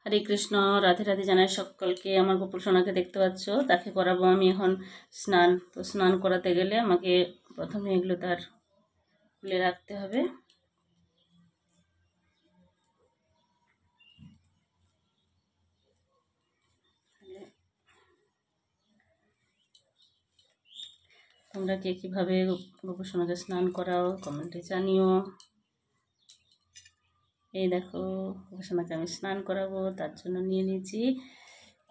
হরে কৃষ্ণ, রাধে রাধে জানাই সকলকে। আমার গোপুর সোনাকে দেখতে পাচ্ছ, তাকে করাবো আমি এখন স্নান। তো স্নান করাতে গেলে আমাকে প্রথমে এগুলো তার খুলে রাখতে হবে। তোমরা কে কীভাবে গোপুর সোনাকে স্নান করাও কমেন্টে জানিও। এই দেখো, গোপুর সোনাকে আমি স্নান করাবো, তার জন্য নিয়ে নিয়েছি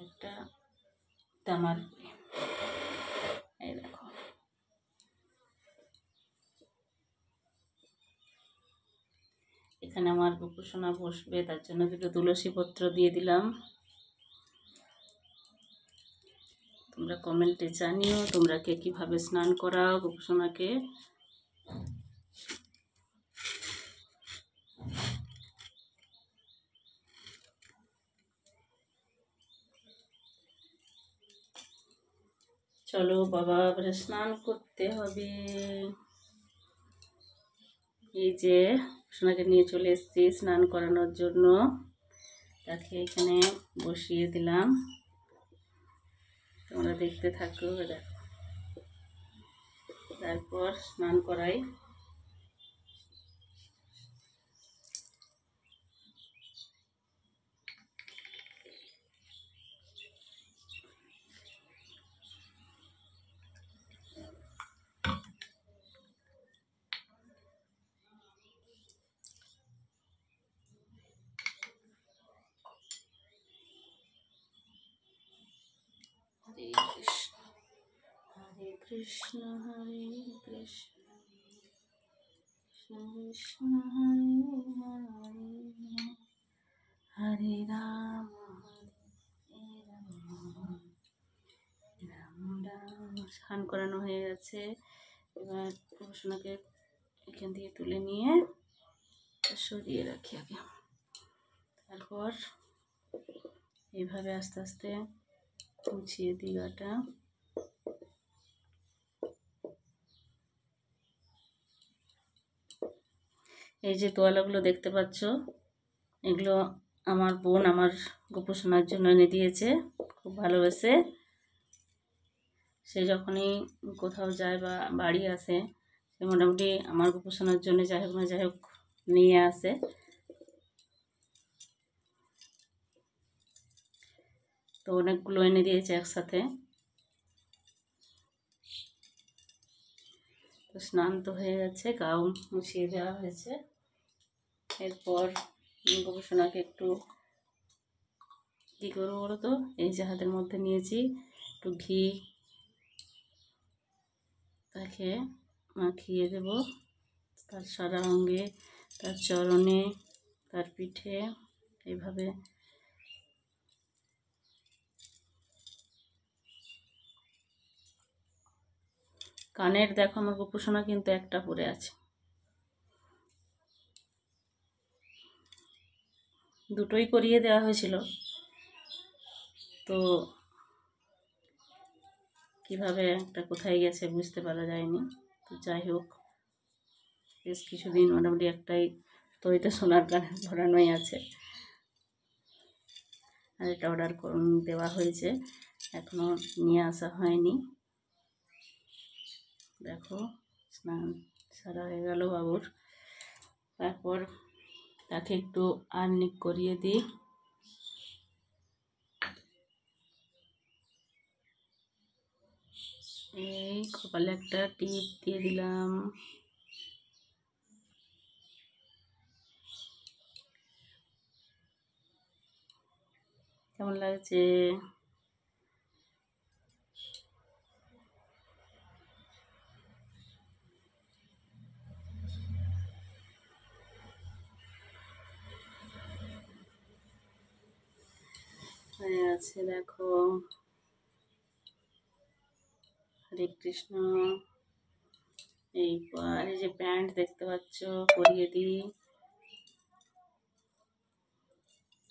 একটা তামার। এই দেখো, এখানে আমার গোপুর সোনা বসবে, তার জন্য দুটো তুলসী পত্র দিয়ে দিলাম। তোমরা কমেন্টে জানিও তোমরা কে কীভাবে স্নান করাও গোপুর সোনাকে। চলো বাবা, এবারে স্নান করতে হবে। এই যে সোনাকে নিয়ে চলে এসেছি স্নান করানোর জন্য, তাকে এখানে বসিয়ে দিলাম। তোমরা দেখতে থাকো। দেখো, তারপর স্নান করাই। হরে কৃষ্ণ হরে কৃষ্ণ হরে কৃষ্ণ কৃষ্ণ কৃষ্ণ হরে রাম হরে রাম রাম রাম। স্নান করানো হয়ে গেছে। এবার সোনাকে এখান থেকে তুলে নিয়ে সরিয়ে রাখি আগে। তারপর এইভাবে আস্তে আস্তে মুছিয়ে দিই গাটা। এই যে তোয়ালাগুলো দেখতে পাচ্ছ, এগুলো আমার বোন আমার গোপু সোনার জন্য এনে দিয়েছে, খুব ভালোবেসে। সে যখনই কোথাও যায় বা বাড়ি আসে, সে মোটামুটি আমার গোপু সোনার জন্য যাই হোক না যাই হোক নিয়ে আসে। তো অনেকগুলো এনে দিয়েছে একসাথে। তো স্নান তো হয়ে গেছে, গাও মুছিয়ে দেওয়া হয়েছে। এরপর গোপু সোনাকে একটু কী করবো বলো তো, এই যে হাতের মধ্যে নিয়েছি একটু ঘি, তাকে মাখিয়ে দেব তার সারা অঙ্গে, তার চরণে, তার পিঠে। এইভাবে কানের দেখো, আমার গোপু সোনা কিন্তু একটা পরে আছে, দুটোই করিয়ে দেওয়া হয়েছিল। তো কিভাবে একটা কোথায় গেছে বুঝতে পারা যায়নি। তো যাই হোক, বেশ কিছুদিন মোটামুটি একটাই তো, এটা সোনার কানে ভরানোই আছে। আর এটা অর্ডার দেওয়া হয়েছে, এখনও নিয়ে আসা হয়নি। দেখো, স্নান সারা হয়ে গেল বাবুর। তারপর তাকে একটু আর্নিক করিয়ে দিই। এই কপালে একটা টিপ দিয়ে দিলাম। কেমন লাগছে? হয়ে আছে দেখো। হরে কৃষ্ণ। এইবার এই যে প্যান্ট দেখতে পাচ্ছ, পরিয়ে দিই।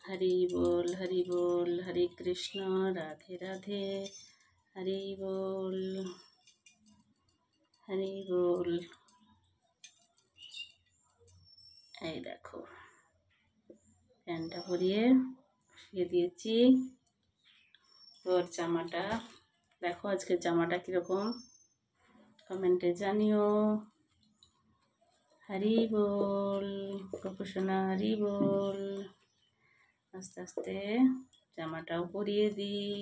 হরি বল হরি বল, হরে কৃষ্ণ রাধে রাধে, হরি বল হরি বল। এই দেখো, প্যান্টটা পরিয়ে বসিয়ে দিয়েছি। তোর জামাটা দেখো, আজকের জামাটা কীরকম কমেন্টে জানিও। হরি বল গপুসোনা, হরি বল। আস্তে আস্তে জামাটাও পরিয়ে দিই।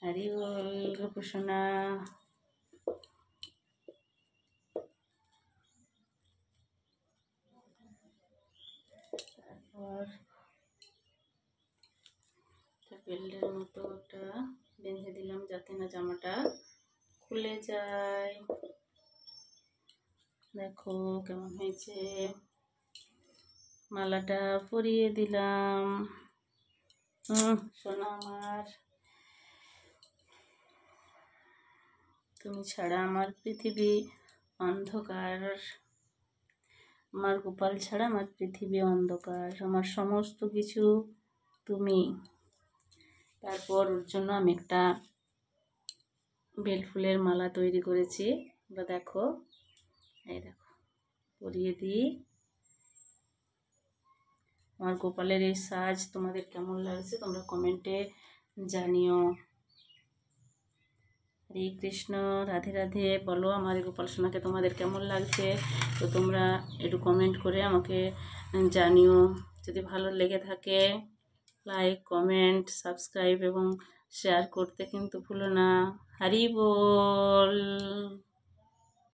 হরি বল গপুসোনা। তারপর বেল্টের মতো একটা বেঁধে দিলাম যাতে না জামাটা খুলে যায়। দেখো কেমন হয়েছে। মালাটা পরিয়ে দিলাম। সোনা আমার, তুমি ছাড়া আমার পৃথিবী অন্ধকার। আমার গোপাল ছাড়া আমার পৃথিবী অন্ধকার। আমার সমস্ত কিছু তুমি। তারপর ওর জন্য আমি একটা বেল ফুলের মালা তৈরি করেছি। ওটা দেখো, এই দেখো পরিয়ে দিই। আমার গোপালের এই সাজ তোমাদের কেমন লাগছে তোমরা কমেন্টে জানিও। হরে কৃষ্ণ, রাধে রাধে। বলো আমার এই গোপাল সোনাকে তোমাদের কেমন লাগছে, তো তোমরা একটু কমেন্ট করে আমাকে জানিও। যদি ভালো লেগে থাকে লাইক, কমেন্ট, সাবস্ক্রাইব এবং শেয়ার করতে কিন্তু ভুলো না। হরি বল।